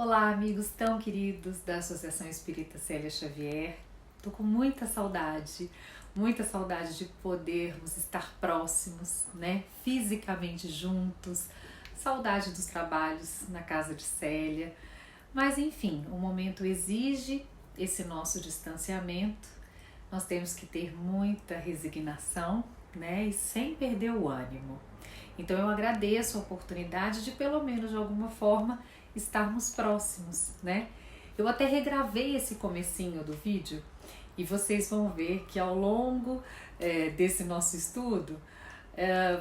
Olá, amigos tão queridos da Associação Espírita Célia Xavier. Tô com muita saudade de podermos estar próximos, né? Fisicamente juntos. Saudade dos trabalhos na casa de Célia. Mas enfim, o momento exige esse nosso distanciamento. Nós temos que ter muita resignação, né? E sem perder o ânimo. Então eu agradeço a oportunidade de, pelo menos de alguma forma, estarmos próximos, né? Eu até regravei esse comecinho do vídeo e vocês vão ver que ao longo desse nosso estudo,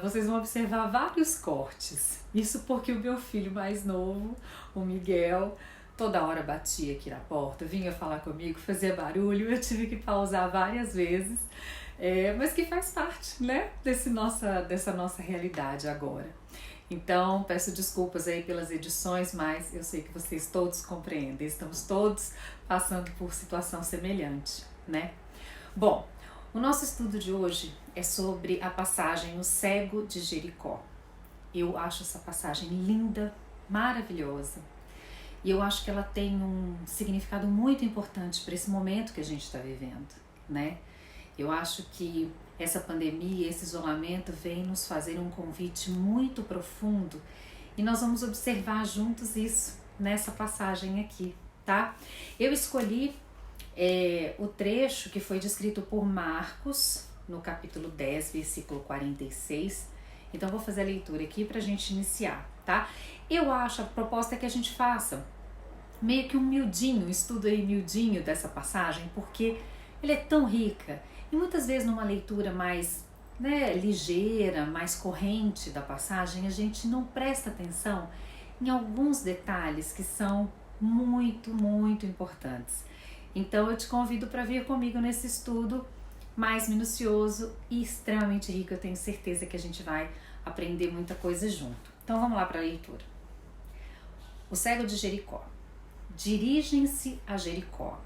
vocês vão observar vários cortes. Isso porque o meu filho mais novo, o Miguel, toda hora batia aqui na porta, vinha falar comigo, fazia barulho, eu tive que pausar várias vezes, mas que faz parte, né, dessa nossa realidade agora. Então, peço desculpas aí pelas edições, mas eu sei que vocês todos compreendem, estamos todos passando por situação semelhante, né? Bom, o nosso estudo de hoje é sobre a passagem O Cego de Jericó. Eu acho essa passagem linda, maravilhosa, e eu acho que ela tem um significado muito importante para esse momento que a gente está vivendo, né? Eu acho que essa pandemia, esse isolamento vem nos fazer um convite muito profundo e nós vamos observar juntos isso nessa passagem aqui, tá? Eu escolhi o trecho que foi descrito por Marcos no capítulo 10, versículo 46. Então vou fazer a leitura aqui para a gente iniciar, tá? Eu acho, a proposta é que a gente faça meio que um estudo aí miudinho dessa passagem, porque ele é tão rica. E muitas vezes numa leitura mais ligeira, mais corrente da passagem, a gente não presta atenção em alguns detalhes que são muito, muito importantes. Então eu te convido para vir comigo nesse estudo mais minucioso e extremamente rico. Eu tenho certeza que a gente vai aprender muita coisa junto. Então vamos lá para a leitura. O cego de Jericó. Dirigem-se a Jericó.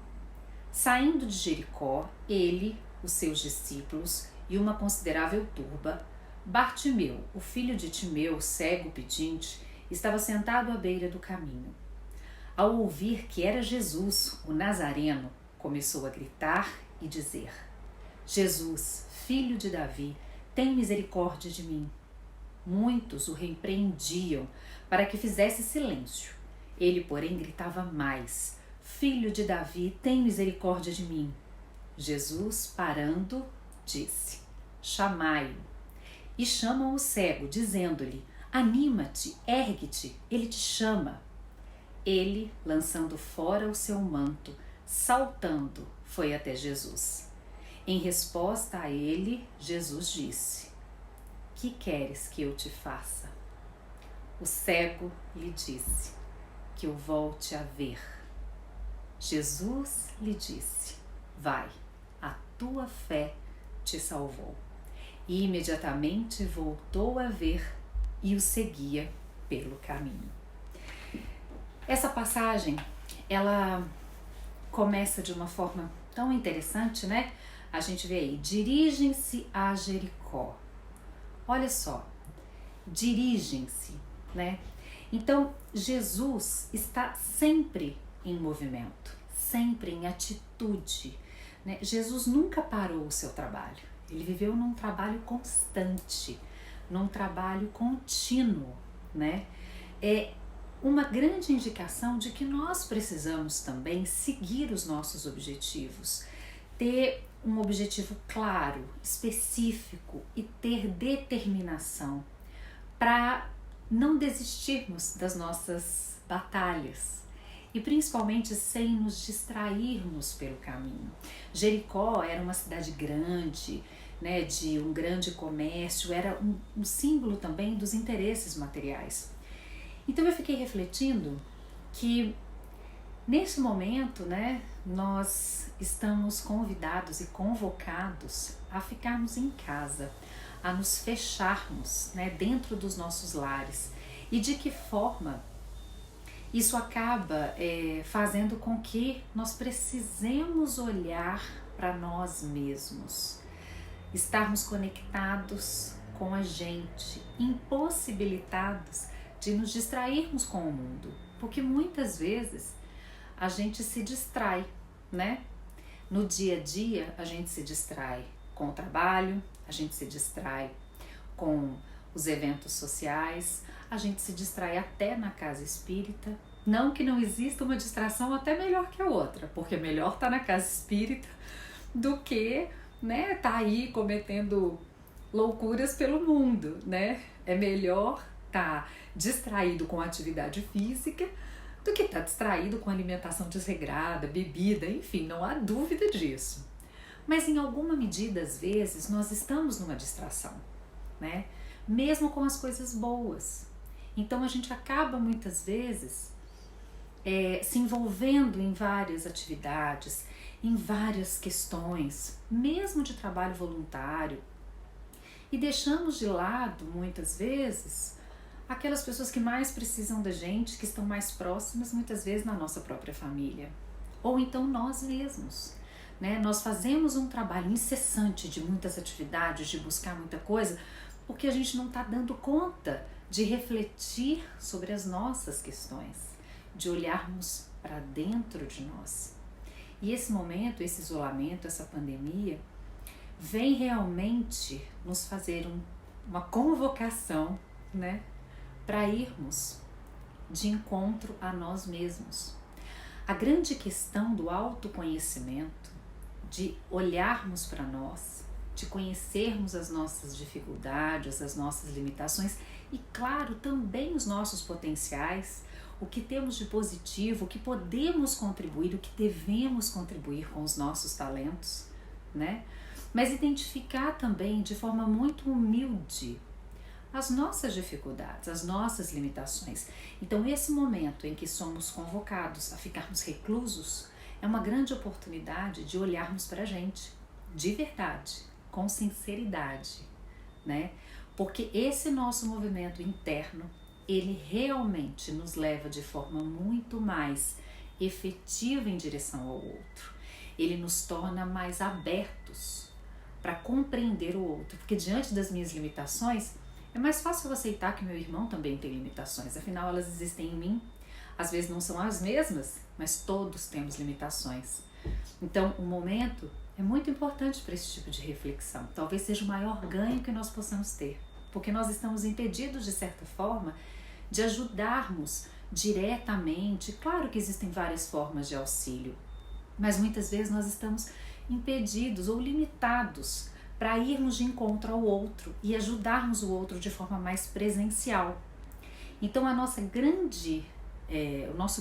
Saindo de Jericó, ele, os seus discípulos e uma considerável turba, Bartimeu, o filho de Timeu, cego pedinte, estava sentado à beira do caminho. Ao ouvir que era Jesus, o Nazareno, começou a gritar e dizer: Jesus, filho de Davi, tem misericórdia de mim. Muitos o repreendiam para que fizesse silêncio. Ele, porém, gritava mais: Filho de Davi, tem misericórdia de mim. Jesus, parando, disse: Chamai-o. E chamam o cego, dizendo-lhe: Anima-te, ergue-te, ele te chama. Ele, lançando fora o seu manto, saltando, foi até Jesus. Em resposta a ele, Jesus disse: Que queres que eu te faça? O cego lhe disse: Que eu volte a ver. Jesus lhe disse: Vai, a tua fé te salvou. E imediatamente voltou a ver e o seguia pelo caminho. Essa passagem, ela começa de uma forma tão interessante, né? A gente vê aí, dirigem-se a Jericó. Olha só, dirigem-se, né? Então, Jesus está sempre em movimento, sempre em atitude, né? Jesus nunca parou o seu trabalho, ele viveu num trabalho constante, num trabalho contínuo, né? É uma grande indicação de que nós precisamos também seguir os nossos objetivos, ter um objetivo claro, específico e ter determinação para não desistirmos das nossas batalhas e principalmente sem nos distrairmos pelo caminho. Jericó era uma cidade grande, né, de um grande comércio, era um símbolo também dos interesses materiais. Então eu fiquei refletindo que nesse momento, né, nós estamos convidados e convocados a ficarmos em casa, a nos fecharmos, né, dentro dos nossos lares. E de que forma isso acaba fazendo com que nós precisemos olhar para nós mesmos, estarmos conectados com a gente, impossibilitados de nos distrairmos com o mundo, Porque muitas vezes a gente se distrai, né? No dia a dia a gente se distrai com o trabalho, a gente se distrai com os eventos sociais, a gente se distrai até na casa espírita. Não que não exista uma distração até melhor que a outra, porque melhor tá na casa espírita do que, né, tá aí cometendo loucuras pelo mundo, né? É melhor tá distraído com atividade física do que tá distraído com alimentação desregrada, bebida, enfim, não há dúvida disso. Mas em alguma medida, às vezes, nós estamos numa distração, né? Mesmo com as coisas boas. Então a gente acaba muitas vezes se envolvendo em várias atividades, em várias questões, mesmo de trabalho voluntário, e deixamos de lado, muitas vezes, aquelas pessoas que mais precisam da gente, que estão mais próximas, muitas vezes na nossa própria família, ou então nós mesmos, né? Nós fazemos um trabalho incessante de muitas atividades, de buscar muita coisa, porque a gente não está dando conta de refletir sobre as nossas questões, de olharmos para dentro de nós. E esse momento, esse isolamento, essa pandemia, vem realmente nos fazer uma convocação, né, para irmos de encontro a nós mesmos. A grande questão do autoconhecimento, de olharmos para nós, de conhecermos as nossas dificuldades, as nossas limitações e, claro, também os nossos potenciais, o que temos de positivo, o que podemos contribuir, o que devemos contribuir com os nossos talentos, né? Mas identificar também de forma muito humilde as nossas dificuldades, as nossas limitações. Então, esse momento em que somos convocados a ficarmos reclusos é uma grande oportunidade de olharmos para a gente, de verdade, com sinceridade, né? Porque esse nosso movimento interno, ele realmente nos leva de forma muito mais efetiva em direção ao outro. Ele nos torna mais abertos para compreender o outro, porque diante das minhas limitações, é mais fácil eu aceitar que meu irmão também tem limitações, afinal elas existem em mim, às vezes não são as mesmas, mas todos temos limitações. Então, o momento é muito importante para esse tipo de reflexão, talvez seja o maior ganho que nós possamos ter, porque nós estamos impedidos, de certa forma, de ajudarmos diretamente. Claro que existem várias formas de auxílio, mas muitas vezes nós estamos impedidos ou limitados para irmos de encontro ao outro e ajudarmos o outro de forma mais presencial. Então o nosso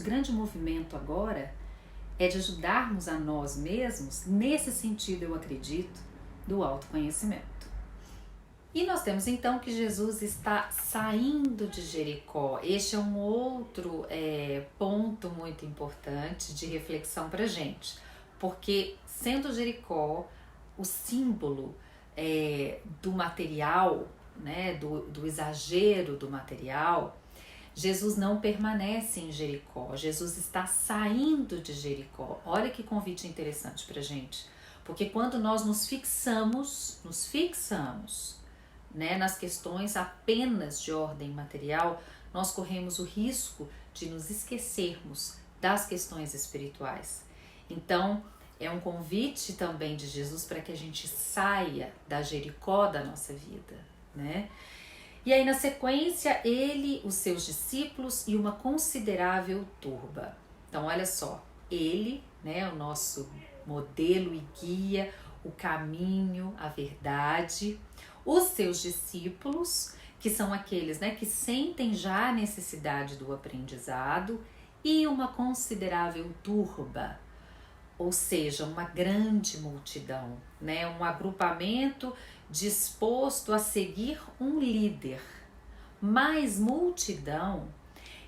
grande movimento agora é de ajudarmos a nós mesmos, nesse sentido, eu acredito, do autoconhecimento. E nós temos então que Jesus está saindo de Jericó. Este é um outro ponto muito importante de reflexão para a gente, porque sendo Jericó o símbolo do material, né, do exagero do material, Jesus não permanece em Jericó, Jesus está saindo de Jericó. Olha que convite interessante para a gente, porque quando nós nos fixamos, né, nas questões apenas de ordem material, nós corremos o risco de nos esquecermos das questões espirituais. Então, é um convite também de Jesus para que a gente saia da Jericó da nossa vida, né? E aí, na sequência, ele, os seus discípulos e uma considerável turba. Então, olha só, ele, né, o nosso modelo e guia, o caminho, a verdade, os seus discípulos, que são aqueles, né, que sentem já a necessidade do aprendizado, e uma considerável turba, ou seja, uma grande multidão, né, um agrupamento disposto a seguir um líder. Mas multidão,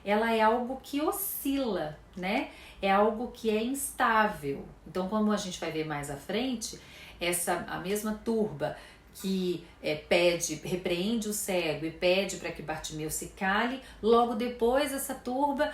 ela é algo que oscila, né? É algo que é instável. Então, como a gente vai ver mais à frente, a mesma turba que repreende o cego e pede para que Bartimeu se cale, logo depois essa turba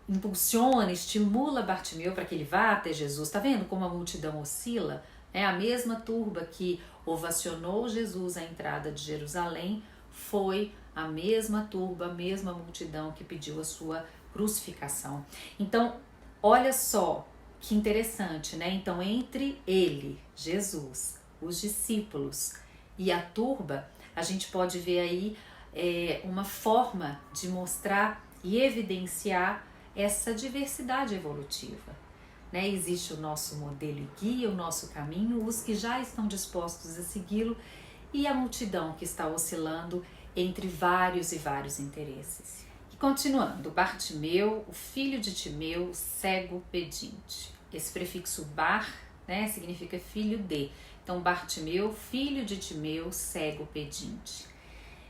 impulsiona, estimula Bartimeu para que ele vá até Jesus. Tá vendo como a multidão oscila? É a mesma turba que ovacionou Jesus à entrada de Jerusalém, foi a mesma turba, a mesma multidão que pediu a sua crucificação. Então, olha só que interessante, né? Então, entre ele, Jesus, os discípulos e a turba, a gente pode ver aí uma forma de mostrar e evidenciar essa diversidade evolutiva. Né? Existe o nosso modelo e guia, o nosso caminho, os que já estão dispostos a segui-lo e a multidão que está oscilando entre vários e vários interesses. E continuando, Bartimeu, o filho de Timeu, cego pedinte. Esse prefixo bar, né, significa filho de. Então, Bartimeu, filho de Timeu, cego pedinte.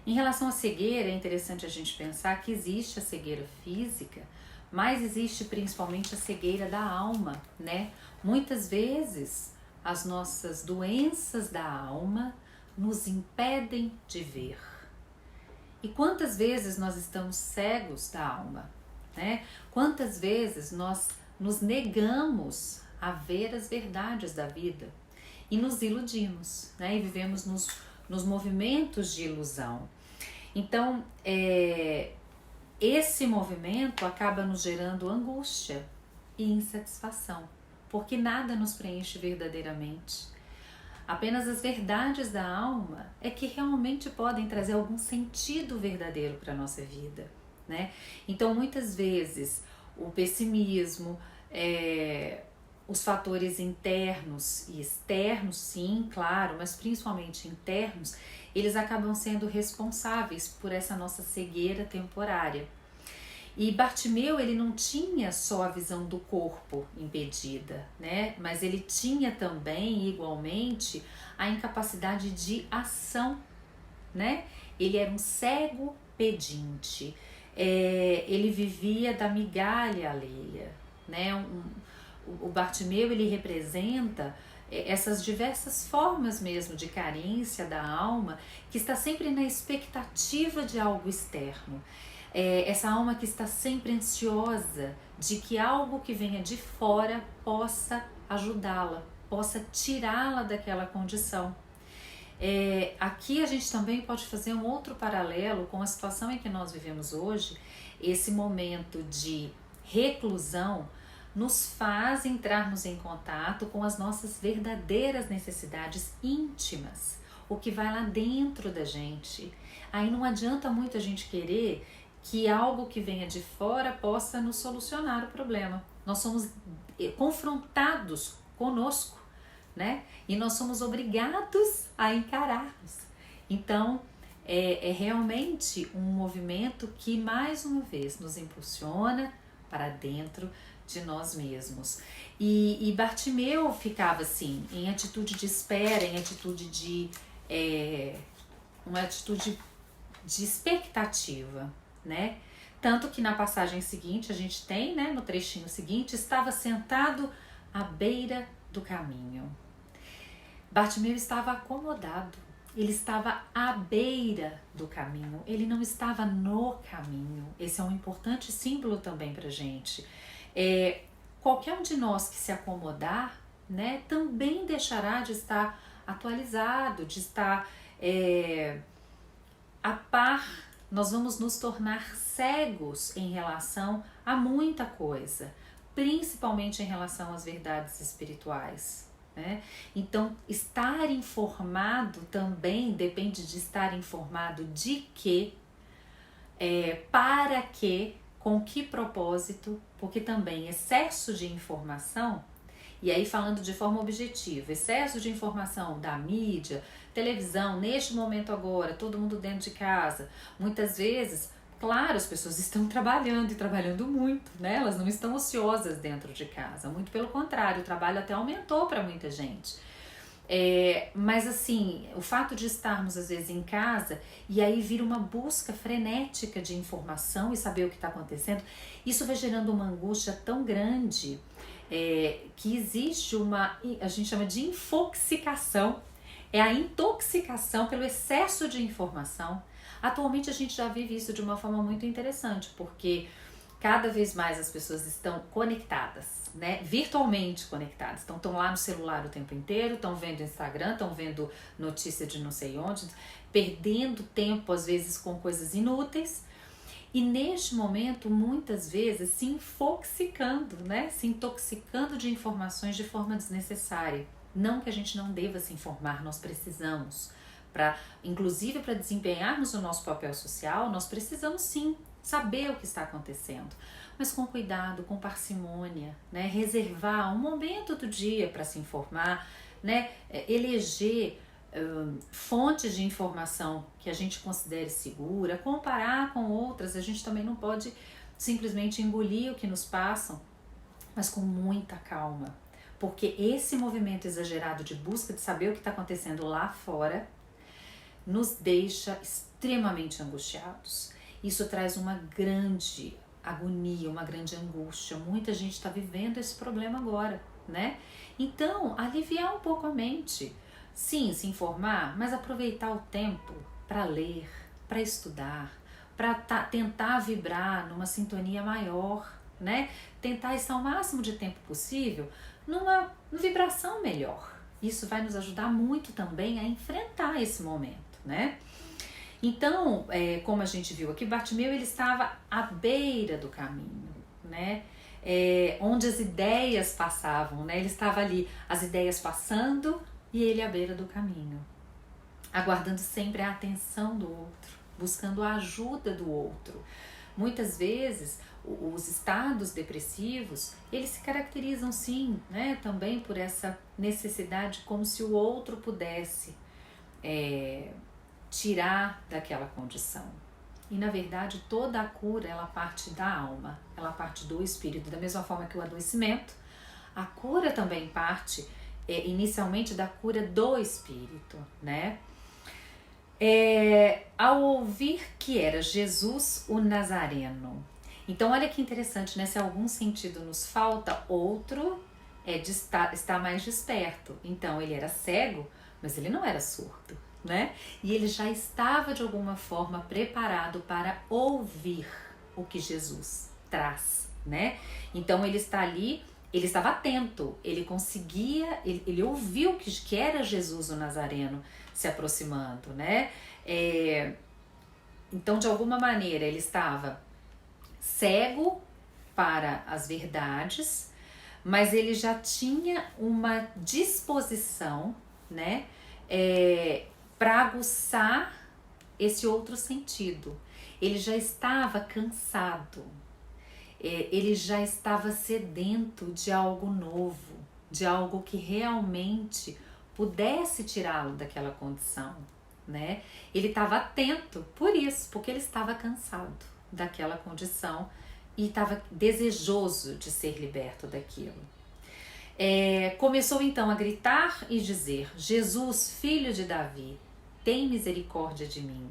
Em relação à cegueira, é interessante a gente pensar que existe a cegueira física, mas existe principalmente a cegueira da alma, né? Muitas vezes as nossas doenças da alma nos impedem de ver. E quantas vezes nós estamos cegos da alma, né? Quantas vezes nós nos negamos a ver as verdades da vida e nos iludimos, né? E vivemos nos movimentos de ilusão. Então, esse movimento acaba nos gerando angústia e insatisfação, porque nada nos preenche verdadeiramente. Apenas as verdades da alma é que realmente podem trazer algum sentido verdadeiro para a nossa vida, né? Então, muitas vezes, o pessimismo, os fatores internos e externos, sim, claro, mas principalmente internos, eles acabam sendo responsáveis por essa nossa cegueira temporária. E Bartimeu, ele não tinha só a visão do corpo impedida, né? Mas ele tinha também, igualmente, a incapacidade de ação, né? Ele era um cego pedinte, ele vivia da migalha alheia, né? O Bartimeu, ele representa essas diversas formas mesmo de carência da alma, que está sempre na expectativa de algo externo. Essa alma que está sempre ansiosa de que algo que venha de fora possa ajudá-la, possa tirá-la daquela condição. Aqui a gente também pode fazer um outro paralelo com a situação em que nós vivemos hoje. Esse momento de reclusão nos faz entrarmos em contato com as nossas verdadeiras necessidades íntimas, o que vai lá dentro da gente. Aí não adianta muito a gente querer que algo que venha de fora possa nos solucionar o problema. Nós somos confrontados conosco, né? E nós somos obrigados a encararmos. Então, é realmente um movimento que, mais uma vez, nos impulsiona para dentro de nós mesmos. E Bartimeu ficava assim, em atitude de espera, em atitude de uma atitude de expectativa, né? Tanto que na passagem seguinte a gente tem, né, no trechinho seguinte, estava sentado à beira do caminho. Bartimeu estava acomodado, ele estava à beira do caminho, ele não estava no caminho. Esse é um importante símbolo também pra gente. Qualquer um de nós que se acomodar, né, também deixará de estar atualizado, de estar a par. Nós vamos nos tornar cegos em relação a muita coisa, principalmente em relação às verdades espirituais, né? Então, estar informado também depende de estar informado de quê, para quê, com que propósito, porque também excesso de informação, e aí falando de forma objetiva, excesso de informação da mídia, televisão, neste momento agora, todo mundo dentro de casa, muitas vezes, claro, as pessoas estão trabalhando e trabalhando muito, né? Elas não estão ociosas dentro de casa, muito pelo contrário, o trabalho até aumentou para muita gente. Mas assim, o fato de estarmos às vezes em casa e aí vir uma busca frenética de informação e saber o que está acontecendo, isso vai gerando uma angústia tão grande que existe a gente chama de infoxicação, é a intoxicação pelo excesso de informação. Atualmente a gente já vive isso de uma forma muito interessante, porque cada vez mais as pessoas estão conectadas, né? Virtualmente conectadas. Então estão lá no celular o tempo inteiro, estão vendo Instagram, estão vendo notícia de não sei onde, perdendo tempo às vezes com coisas inúteis. E neste momento, muitas vezes, se infoxicando, né? Se intoxicando de informações de forma desnecessária. Não que a gente não deva se informar, nós precisamos. Inclusive para desempenharmos o nosso papel social, nós precisamos sim saber o que está acontecendo. Mas com cuidado, com parcimônia, né? Reservar um momento do dia para se informar, né? Eleger fontes de informação que a gente considere segura, comparar com outras. A gente também não pode simplesmente engolir o que nos passam, mas com muita calma, porque esse movimento exagerado de busca de saber o que está acontecendo lá fora nos deixa extremamente angustiados. Isso traz uma grande agonia, uma grande angústia. Muita gente está vivendo esse problema agora, né? Então, aliviar um pouco a mente. Sim, se informar, mas aproveitar o tempo para ler, para estudar, para tentar vibrar numa sintonia maior, né? Tentar estar o máximo de tempo possível numa vibração melhor. Isso vai nos ajudar muito também a enfrentar esse momento, né? Então, como a gente viu aqui, Bartimeu ele estava à beira do caminho, né? Onde as ideias passavam, né? Ele estava ali, as ideias passando e ele à beira do caminho, aguardando sempre a atenção do outro, buscando a ajuda do outro. Muitas vezes, os estados depressivos, eles se caracterizam sim, né? Também por essa necessidade, como se o outro pudesse tirar daquela condição. E na verdade toda a cura ela parte da alma, ela parte do espírito, da mesma forma que o adoecimento, a cura também parte inicialmente da cura do espírito, né? Ao ouvir que era Jesus o Nazareno. Então olha que interessante, né? Se algum sentido nos falta, outro está mais desperto. Então ele era cego, mas ele não era surdo, né? E ele já estava de alguma forma preparado para ouvir o que Jesus traz, né? Então ele está ali, ele estava atento, ele conseguia, ele ouviu que era Jesus o Nazareno se aproximando, né? Então de alguma maneira ele estava cego para as verdades, mas ele já tinha uma disposição, né? Para aguçar esse outro sentido. Ele já estava cansado, ele já estava sedento de algo novo, de algo que realmente pudesse tirá-lo daquela condição, né? Ele estava atento por isso, porque ele estava cansado daquela condição e estava desejoso de ser liberto daquilo. Começou então a gritar e dizer: Jesus, filho de Davi, tem misericórdia de mim.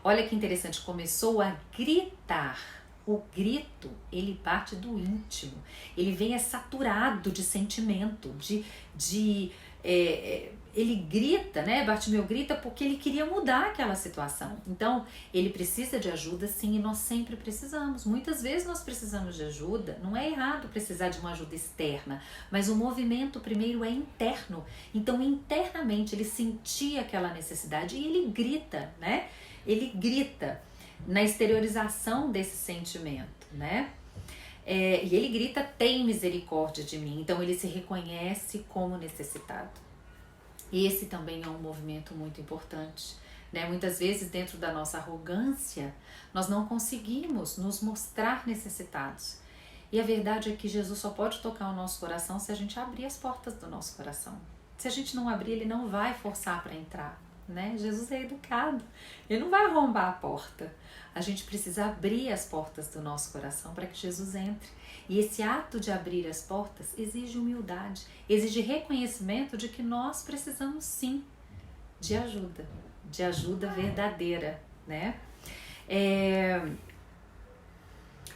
Olha que interessante, começou a gritar. O grito, ele parte do íntimo, ele vem saturado de sentimento, ele grita, né? Bartimeu grita porque ele queria mudar aquela situação. Então, ele precisa de ajuda, sim, e nós sempre precisamos. Muitas vezes nós precisamos de ajuda. Não é errado precisar de uma ajuda externa, mas o movimento primeiro é interno. Então, internamente, ele sentia aquela necessidade e ele grita, né? Ele grita na exteriorização desse sentimento, né? E ele grita: tem misericórdia de mim. Então, ele se reconhece como necessitado. Esse também é um movimento muito importante, né? Muitas vezes dentro da nossa arrogância nós não conseguimos nos mostrar necessitados, e a verdade é que Jesus só pode tocar o nosso coração se a gente abrir as portas do nosso coração. Se a gente não abrir, ele não vai forçar para entrar, né? Jesus é educado, ele não vai arrombar a porta. A gente precisa abrir as portas do nosso coração para que Jesus entre. E esse ato de abrir as portas exige humildade, exige reconhecimento de que nós precisamos sim de ajuda verdadeira, né?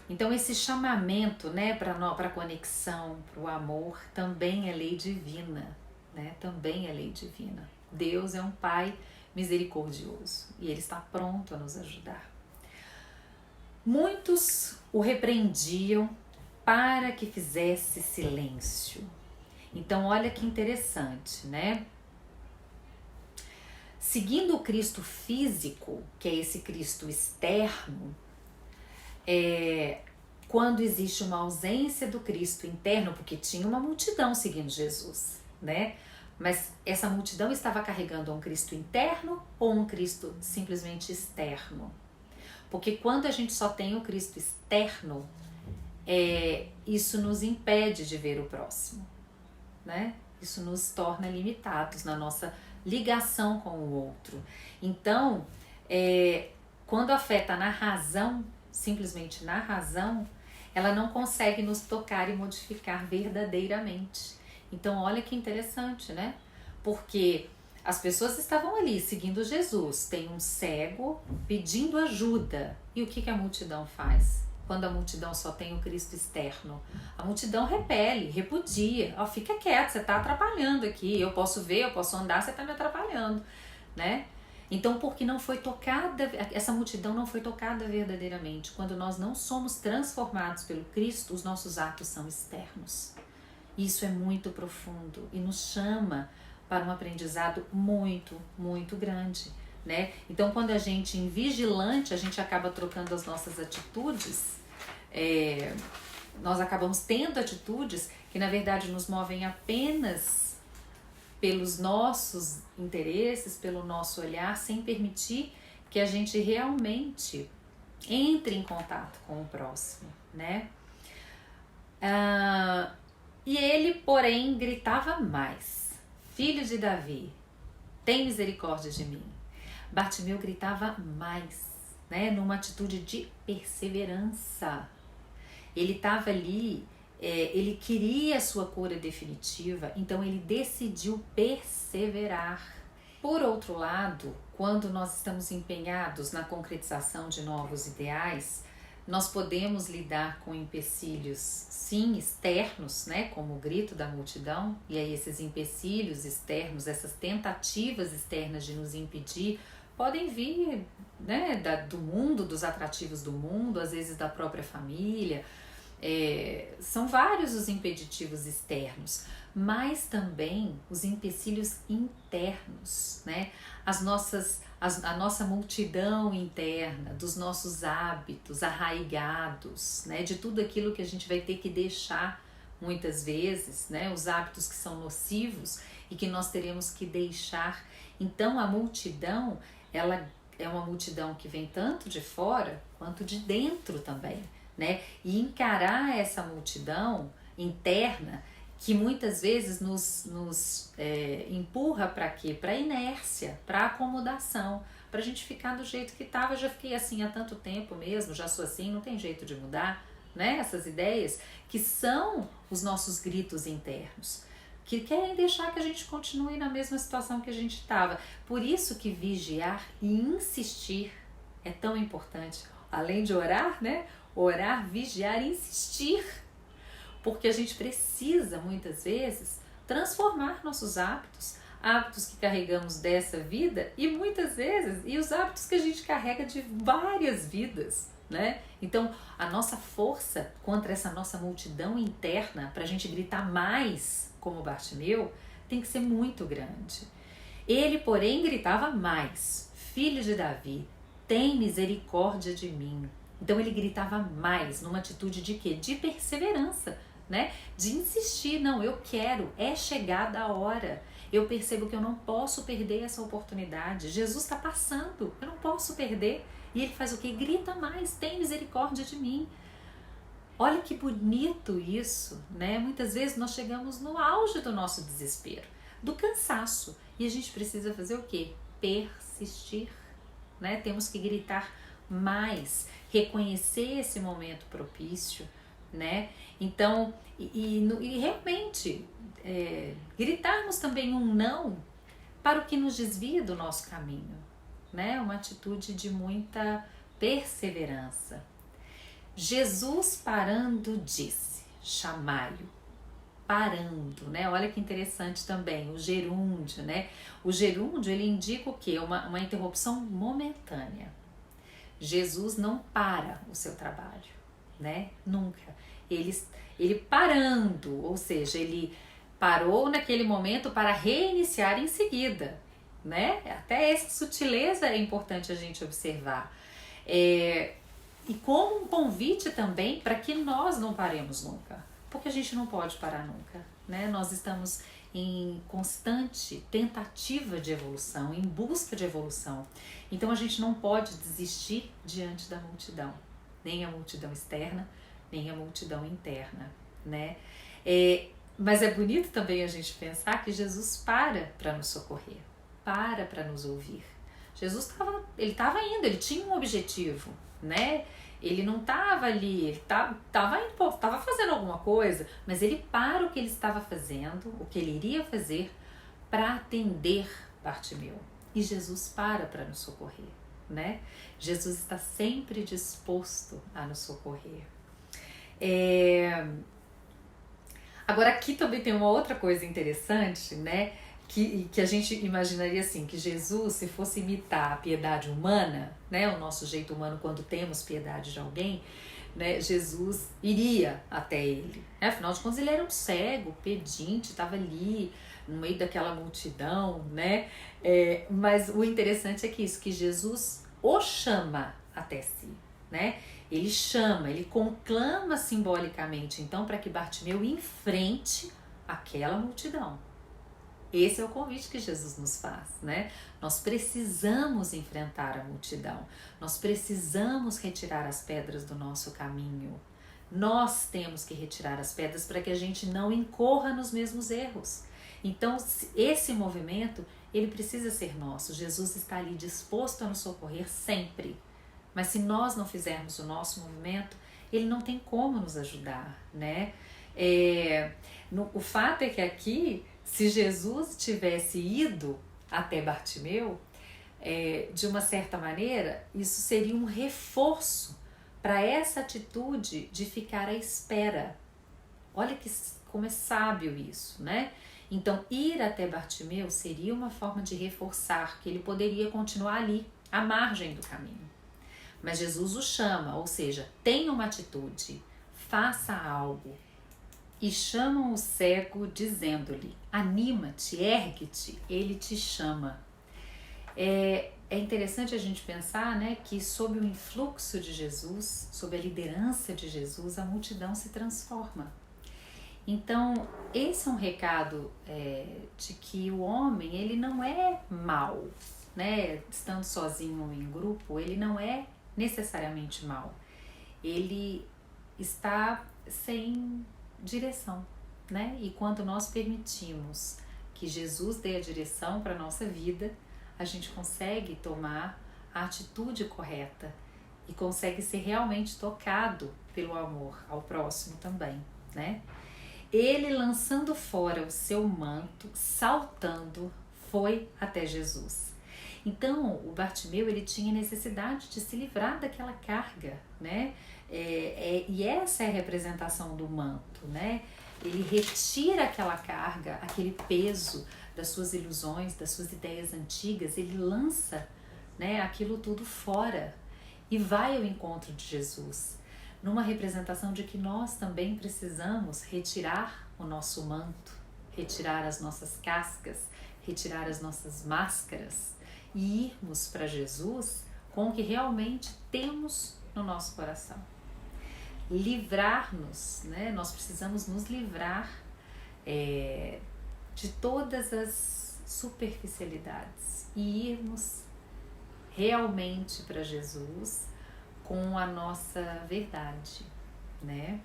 Então esse chamamento, né, para a conexão, para o amor, também é lei divina, né? Também é lei divina. Deus é um Pai misericordioso e Ele está pronto a nos ajudar. Muitos o repreendiam para que fizesse silêncio. Então, olha que interessante, né? Seguindo o Cristo físico, que é esse Cristo externo, quando existe uma ausência do Cristo interno, porque tinha uma multidão seguindo Jesus, né? Mas essa multidão estava carregando um Cristo interno ou um Cristo simplesmente externo? Porque quando a gente só tem o Cristo externo, isso nos impede de ver o próximo, né? Isso nos torna limitados na nossa ligação com o outro. Então, quando a fé está na razão, simplesmente na razão, ela não consegue nos tocar e modificar verdadeiramente. Então, olha que interessante, né? Porque as pessoas estavam ali seguindo Jesus, tem um cego pedindo ajuda. E o que a multidão faz? Quando a multidão só tem o Cristo externo, a multidão repele, repudia. Ó, fica quieto, você está atrapalhando aqui. Eu posso ver, eu posso andar, você está me atrapalhando, né? Então, porque não foi tocada, essa multidão não foi tocada verdadeiramente. Quando nós não somos transformados pelo Cristo, os nossos atos são externos. Isso é muito profundo e nos chama para um aprendizado muito, muito grande, né? Então, quando a gente, em vigilante, a gente acaba trocando as nossas atitudes, nós acabamos tendo atitudes que, na verdade, nos movem apenas pelos nossos interesses, pelo nosso olhar, sem permitir que a gente realmente entre em contato com o próximo, né? E ele, porém, gritava mais: Filho de Davi, tem misericórdia de mim. Bartimeu gritava mais, né? Numa atitude de perseverança. Ele estava ali, ele queria a sua cura definitiva, então ele decidiu perseverar. Por outro lado, quando nós estamos empenhados na concretização de novos ideais, nós podemos lidar com empecilhos, sim, externos, né, como o grito da multidão, e aí esses empecilhos externos, essas tentativas externas de nos impedir, podem vir, né, do mundo, dos atrativos do mundo, às vezes da própria família. São vários os impeditivos externos, mas também os empecilhos internos, né? A nossa multidão interna, dos nossos hábitos arraigados, né? De tudo aquilo que a gente vai ter que deixar muitas vezes, né? Os hábitos que são nocivos e que nós teremos que deixar. Então a multidão, ela é uma multidão que vem tanto de fora quanto de dentro também, né? E encarar essa multidão interna que muitas vezes nos empurra para quê? Para inércia, para acomodação, para a gente ficar do jeito que estava. Já fiquei assim há tanto tempo mesmo, já sou assim, não tem jeito de mudar, né? Essas ideias que são os nossos gritos internos, que querem deixar que a gente continue na mesma situação que a gente estava. Por isso que vigiar e insistir é tão importante. Além de orar, né? Orar, vigiar e insistir. Porque a gente precisa, muitas vezes, transformar nossos hábitos, hábitos que carregamos dessa vida e muitas vezes, e os hábitos que a gente carrega de várias vidas, né? Então, a nossa força contra essa nossa multidão interna, para a gente gritar mais, como Bartimeu, tem que ser muito grande. Ele, porém, gritava mais: Filho de Davi, tem misericórdia de mim. Então ele gritava mais, numa atitude de quê? De perseverança, né? De insistir, não, eu quero, é chegada a hora. Eu percebo que eu não posso perder essa oportunidade. Jesus está passando, eu não posso perder. E ele faz o quê? Grita mais, tem misericórdia de mim. Olha que bonito isso, né? Muitas vezes nós chegamos no auge do nosso desespero, do cansaço. E a gente precisa fazer o quê? Persistir, né? Temos que gritar mais, reconhecer esse momento propício, né? Então, e realmente gritarmos também um não para o que nos desvia do nosso caminho, né? Uma atitude de muita perseverança. Jesus parando disse: chamai-o. Parando, né? Olha que interessante também, o gerúndio, né? O gerúndio, ele indica o quê? Uma interrupção momentânea. Jesus não para o seu trabalho, né? Nunca. Ele parando, ou seja, ele parou naquele momento para reiniciar em seguida, né? Até essa sutileza é importante a gente observar. E como um convite também para que nós não paremos nunca, porque a gente não pode parar nunca, né? Nós estamos em constante tentativa de evolução, em busca de evolução. Então a gente não pode desistir diante da multidão, nem a multidão externa, nem a multidão interna, né? Mas é bonito também a gente pensar que Jesus para nos socorrer, para nos ouvir. Jesus estava indo, ele tinha um objetivo, né? Ele não estava ali, ele estava fazendo alguma coisa, mas ele para o que ele estava fazendo, o que ele iria fazer, para atender Bartimeu. E Jesus para nos socorrer, né? Jesus está sempre disposto a nos socorrer. Agora aqui também tem uma outra coisa interessante, né? Que a gente imaginaria assim, que Jesus, se fosse imitar a piedade humana, né, o nosso jeito humano quando temos piedade de alguém, né, Jesus iria até ele. Né? Afinal de contas, ele era um cego, pedinte, estava ali no meio daquela multidão, né? Mas o interessante é que Jesus o chama até si, né? Ele chama, ele conclama simbolicamente, então, para que Bartimeu enfrente aquela multidão. Esse é o convite que Jesus nos faz, né? Nós precisamos enfrentar a multidão. Nós precisamos retirar as pedras do nosso caminho. Nós temos que retirar as pedras para que a gente não incorra nos mesmos erros. Então, esse movimento, ele precisa ser nosso. Jesus está ali disposto a nos socorrer sempre. Mas se nós não fizermos o nosso movimento, ele não tem como nos ajudar, né? O fato é que aqui, se Jesus tivesse ido até Bartimeu, de uma certa maneira, isso seria um reforço para essa atitude de ficar à espera. Olha como é sábio isso, né? Então, ir até Bartimeu seria uma forma de reforçar que ele poderia continuar ali, à margem do caminho. Mas Jesus o chama, ou seja, tenha uma atitude, faça algo. E chamam o cego dizendo-lhe, anima-te, ergue-te, ele te chama. É interessante a gente pensar, né, que sob o influxo de Jesus, sob a liderança de Jesus, a multidão se transforma. Então, esse é um recado de que o homem, ele não é mau, né? Estando sozinho ou em grupo, ele não é necessariamente mau. Ele está sem direção, né? E quando nós permitimos que Jesus dê a direção para a nossa vida, a gente consegue tomar a atitude correta e consegue ser realmente tocado pelo amor ao próximo também, né? Ele, lançando fora o seu manto, saltando, foi até Jesus. Então, o Bartimeu, ele tinha necessidade de se livrar daquela carga, né? E essa é a representação do manto, né? Ele retira aquela carga, aquele peso das suas ilusões, das suas ideias antigas, ele lança, né, aquilo tudo fora e vai ao encontro de Jesus, numa representação de que nós também precisamos retirar o nosso manto, retirar as nossas cascas, retirar as nossas máscaras e irmos para Jesus com o que realmente temos no nosso coração. Livrar-nos, né? Nós precisamos nos livrar de todas as superficialidades e irmos realmente para Jesus com a nossa verdade, né?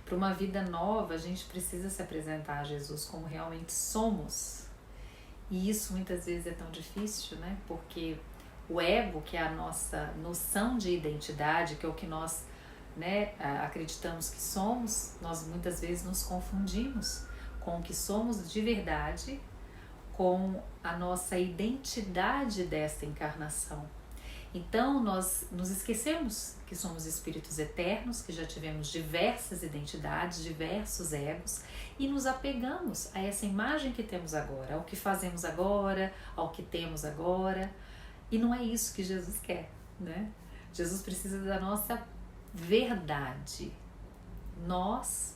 Para uma vida nova, a gente precisa se apresentar a Jesus como realmente somos. E isso muitas vezes é tão difícil, né? Porque o ego, que é a nossa noção de identidade, que é o que nós, né, acreditamos que somos, nós muitas vezes nos confundimos com o que somos de verdade, com a nossa identidade desta encarnação. Então nós nos esquecemos que somos espíritos eternos, que já tivemos diversas identidades, diversos egos, e nos apegamos a essa imagem que temos agora, ao que fazemos agora, ao que temos agora. E não é isso que Jesus quer, né? Jesus precisa da nossa verdade. Nós,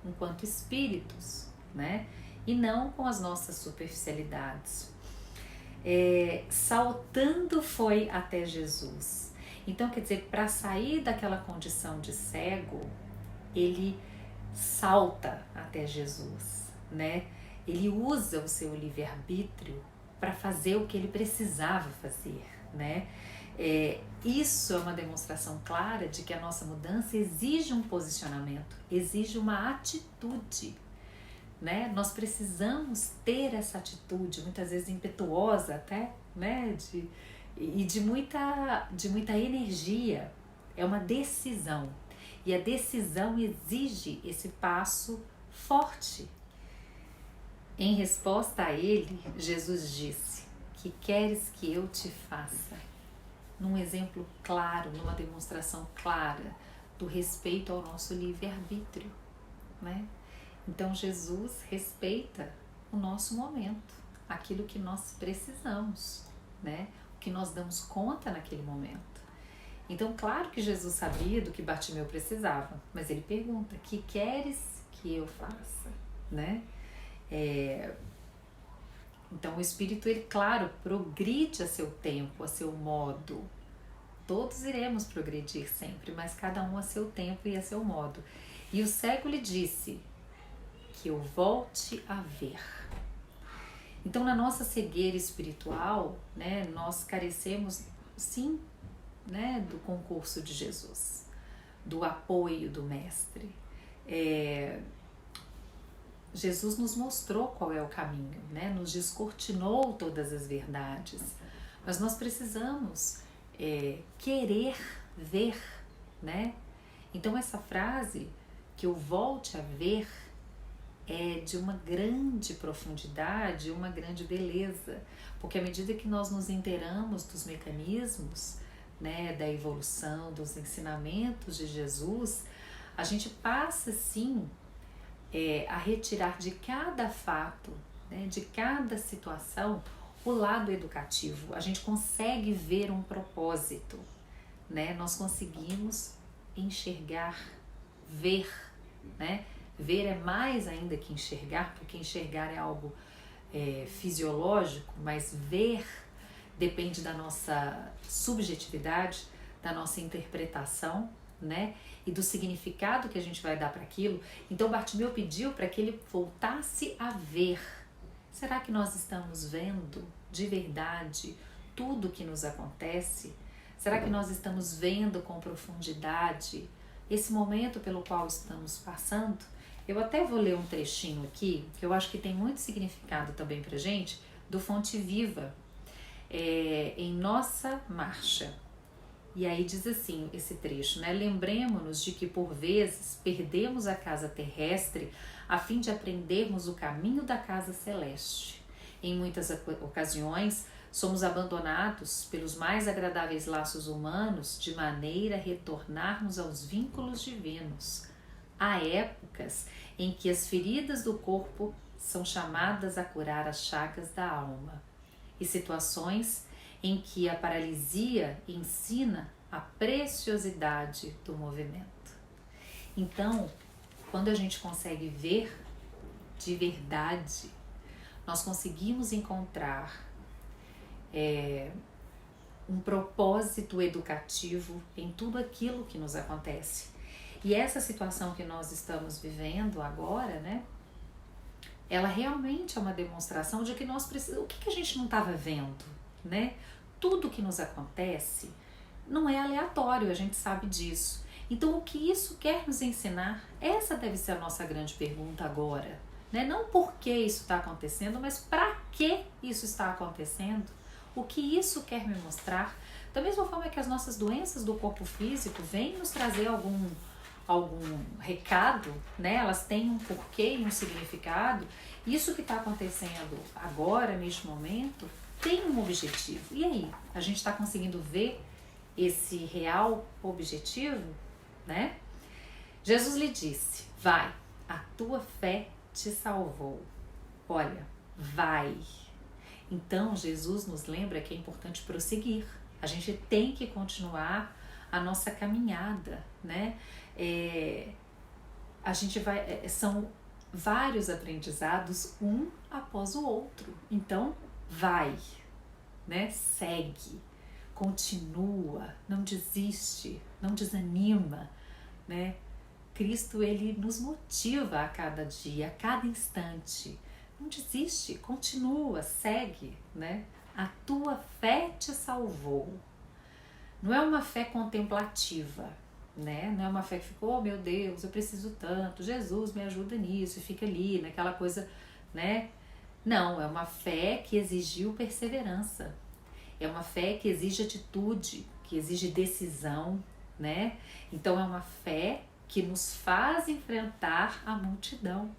enquanto espíritos, né? E não com as nossas superficialidades. Saltando foi até Jesus. Então, quer dizer, para sair daquela condição de cego, ele salta até Jesus, né? Ele usa o seu livre-arbítrio para fazer o que ele precisava fazer, né? Isso é uma demonstração clara de que a nossa mudança exige um posicionamento, exige uma atitude, né? Nós precisamos ter essa atitude, muitas vezes impetuosa até, né? De muita energia. É uma decisão. E a decisão exige esse passo forte. Em resposta a ele, Jesus disse: que queres que eu te faça? Num exemplo claro, numa demonstração clara do respeito ao nosso livre-arbítrio, né? Então Jesus respeita o nosso momento, aquilo que nós precisamos, né? O que nós damos conta naquele momento. Então, claro que Jesus sabia do que Bartimeu precisava, mas ele pergunta: que queres que eu faça? Né? Então, o Espírito, ele, claro, progride a seu tempo, a seu modo. Todos iremos progredir sempre, mas cada um a seu tempo e a seu modo. E o cego lhe disse: que eu volte a ver. Então, na nossa cegueira espiritual, né, nós carecemos, sim, né, do concurso de Jesus, do apoio do Mestre. Jesus nos mostrou qual é o caminho, né, nos descortinou todas as verdades, mas nós precisamos querer ver, né? Então, essa frase, que eu volte a ver, é de uma grande profundidade, uma grande beleza, porque à medida que nós nos inteiramos dos mecanismos, né, da evolução, dos ensinamentos de Jesus, a gente passa sim a retirar de cada fato, né, de cada situação, o lado educativo. A gente consegue ver um propósito, né? Nós conseguimos enxergar, ver, né? Ver é mais ainda que enxergar, porque enxergar é algo fisiológico, mas ver depende da nossa subjetividade, da nossa interpretação, né? E do significado que a gente vai dar para aquilo. Então Bartimeu pediu para que ele voltasse a ver. Será que nós estamos vendo de verdade tudo o que nos acontece? Será que nós estamos vendo com profundidade esse momento pelo qual estamos passando? Eu até vou ler um trechinho aqui, que eu acho que tem muito significado também pra gente, do Fonte Viva, em Nossa Marcha. E aí diz assim, esse trecho, né? Lembremos-nos de que por vezes perdemos a casa terrestre a fim de aprendermos o caminho da casa celeste. Em muitas ocasiões somos abandonados pelos mais agradáveis laços humanos de maneira a retornarmos aos vínculos divinos. Há épocas em que as feridas do corpo são chamadas a curar as chagas da alma, e situações em que a paralisia ensina a preciosidade do movimento. Então, quando a gente consegue ver de verdade, nós conseguimos encontrar um propósito educativo em tudo aquilo que nos acontece. E essa situação que nós estamos vivendo agora, né? Ela realmente é uma demonstração de que nós precisamos... O que a gente não estava vendo, né? Tudo que nos acontece não é aleatório, a gente sabe disso. Então, o que isso quer nos ensinar? Essa deve ser a nossa grande pergunta agora, né? Não por que isso está acontecendo, mas para que isso está acontecendo? O que isso quer me mostrar? Da mesma forma que as nossas doenças do corpo físico vêm nos trazer algum recado, né? Elas têm um porquê e um significado. Isso que está acontecendo agora, neste momento, tem um objetivo. E aí, a gente está conseguindo ver esse real objetivo, né? Jesus lhe disse: vai, a tua fé te salvou. Olha, vai. Então, Jesus nos lembra que é importante prosseguir. A gente tem que continuar a nossa caminhada, né? A gente vai, são vários aprendizados um após o outro. Então, vai, né? Segue, continua, não desiste, não desanima, né? Cristo, ele nos motiva a cada dia, a cada instante. Não desiste, continua, segue, né? A tua fé te salvou. Não é uma fé contemplativa, né? Não é uma fé que ficou, oh, meu Deus, eu preciso tanto, Jesus me ajuda nisso, e fica ali, naquela coisa, né? Não, é uma fé que exigiu perseverança. É uma fé que exige atitude, que exige decisão, né? Então é uma fé que nos faz enfrentar a multidão,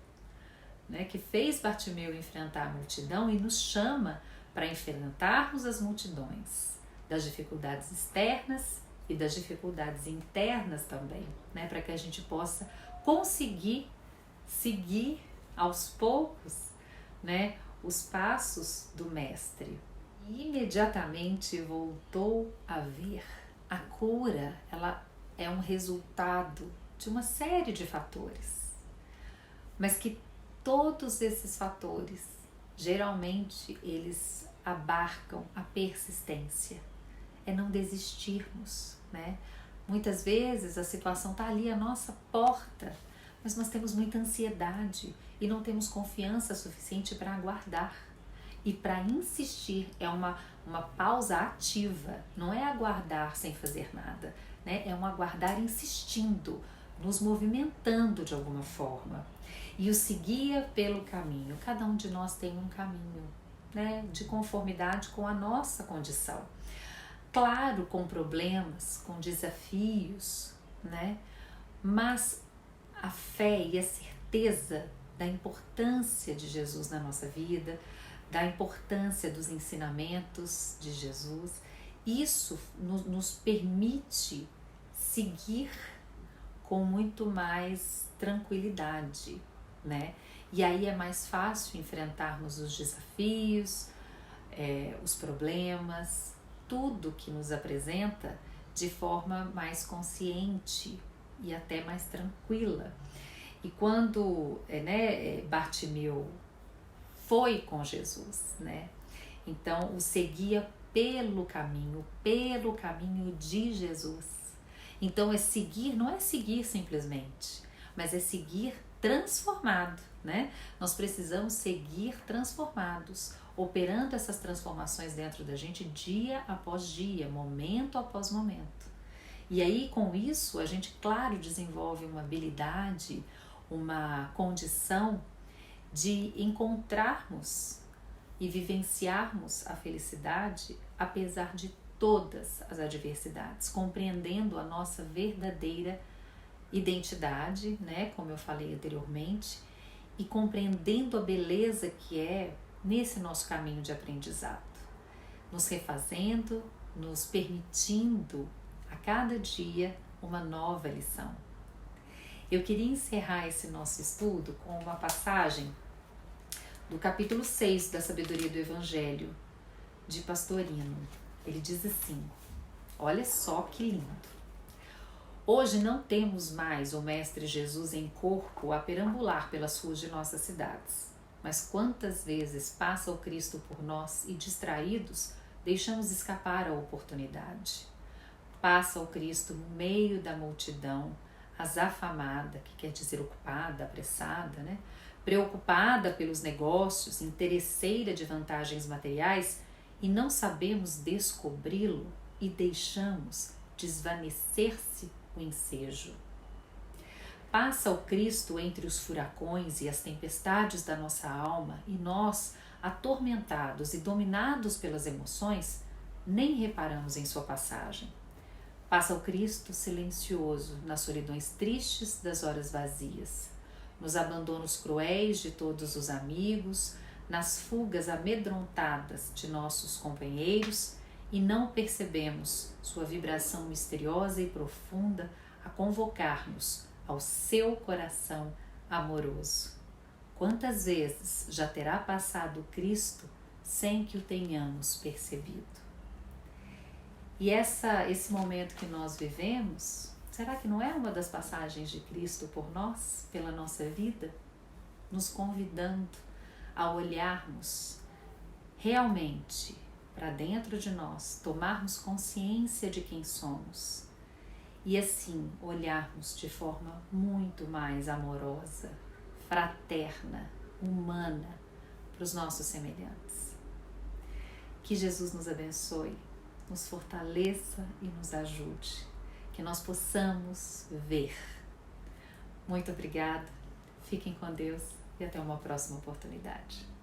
né? Que fez Bartimeu enfrentar a multidão e nos chama para enfrentarmos as multidões, das dificuldades externas e das dificuldades internas também, né? Para que a gente possa conseguir seguir aos poucos, né, os passos do Mestre. E imediatamente voltou a ver. A cura, ela é um resultado de uma série de fatores, mas que todos esses fatores, geralmente, eles abarcam a persistência, é não desistirmos, né? Muitas vezes a situação está ali à nossa porta, mas nós temos muita ansiedade e não temos confiança suficiente para aguardar. E para insistir é uma pausa ativa, não é aguardar sem fazer nada, né? É um aguardar insistindo, nos movimentando de alguma forma. E o seguia pelo caminho. Cada um de nós tem um caminho, né? De conformidade com a nossa condição. Claro, com problemas, com desafios, né? Mas a fé e a certeza da importância de Jesus na nossa vida, da importância dos ensinamentos de Jesus, isso nos permite seguir com muito mais tranquilidade, né? E aí é mais fácil enfrentarmos os desafios, os problemas, tudo que nos apresenta de forma mais consciente e até mais tranquila. E quando Bartimeu foi com Jesus, né? Então o seguia pelo caminho de Jesus. Então seguir não é seguir simplesmente, mas é seguir transformado, né? Nós precisamos seguir transformados, operando essas transformações dentro da gente dia após dia, momento após momento. E aí com isso a gente, claro, desenvolve uma habilidade, uma condição de encontrarmos e vivenciarmos a felicidade apesar de todas as adversidades, compreendendo a nossa verdadeira identidade, né, como eu falei anteriormente, e compreendendo a beleza que é nesse nosso caminho de aprendizado, nos refazendo, nos permitindo a cada dia uma nova lição. Eu queria encerrar esse nosso estudo com uma passagem do capítulo 6 da Sabedoria do Evangelho, de Pastorino. Ele diz assim, olha só que lindo. Hoje não temos mais o Mestre Jesus em corpo a perambular pelas ruas de nossas cidades. Mas quantas vezes passa o Cristo por nós e, distraídos, deixamos escapar a oportunidade. Passa o Cristo no meio da multidão, azafamada, que quer dizer ocupada, apressada, né? Preocupada pelos negócios, interesseira de vantagens materiais, e não sabemos descobri-lo e deixamos desvanecer-se o ensejo. Passa o Cristo entre os furacões e as tempestades da nossa alma, e nós, atormentados e dominados pelas emoções, nem reparamos em sua passagem. Passa o Cristo silencioso nas solidões tristes das horas vazias, nos abandonos cruéis de todos os amigos, nas fugas amedrontadas de nossos companheiros, e não percebemos sua vibração misteriosa e profunda a convocar-nos ao seu coração amoroso. Quantas vezes já terá passado Cristo sem que o tenhamos percebido? E esse momento que nós vivemos, será que não é uma das passagens de Cristo por nós, pela nossa vida? Nos convidando a olharmos realmente para dentro de nós, tomarmos consciência de quem somos e assim olharmos de forma muito mais amorosa, fraterna, humana para os nossos semelhantes. Que Jesus nos abençoe, nos fortaleça e nos ajude, que nós possamos ver. Muito obrigada, fiquem com Deus e até uma próxima oportunidade.